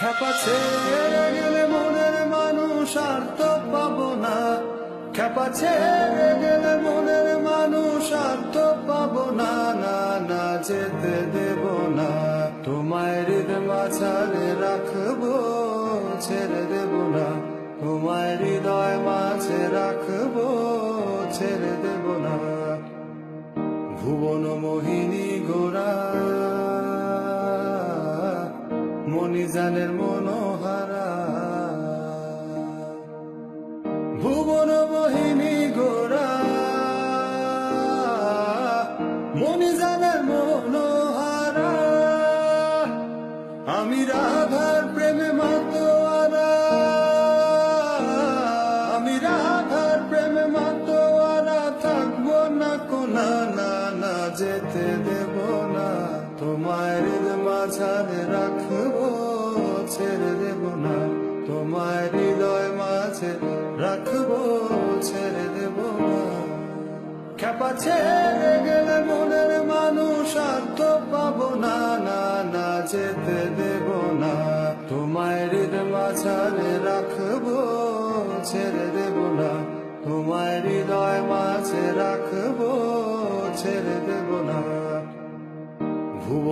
খ্যাপা ছেড়ে গেলে মনের মানুষ আর তো পাবো না, খ্যাপা ছেড়ে গেলে মনের মানুষ আর তো পাবো না, না না যেতে দেব না। তোমায় হৃদয় মাঝারে রাখবো, ছেড়ে দেব না। তোমায় হৃদয় মাঝে রাখবো, ছেড়ে দেব না। ভুবন মোহিনী গোরা মণিজানের মনোহারা, ভুবন মোহিনী গোরা মণিজানের মনোহারা। আমি রাধার প্রেমে মাতোয়ারা, আমি রাধার প্রেমে মাতোয়ারা। থাকবো না কোনা, না না যেতে দেব না। তোমায় হৃদয় মাঝারে রাখবো, ছেড়ে দেব না। তোমায় হৃদয় মাঝে রাখবো, ছেড়ে দেব না। খ্যাপা ছেড়ে গেলে মনের মানুষ আর তো পাবো না, না না যেতে দেব না। তোমায় হৃদয় মাঝারে রাখবো, ছেড়ে দেব না। তোমায় হৃদয় মাঝে রাখবো, ছেড়ে দেব না।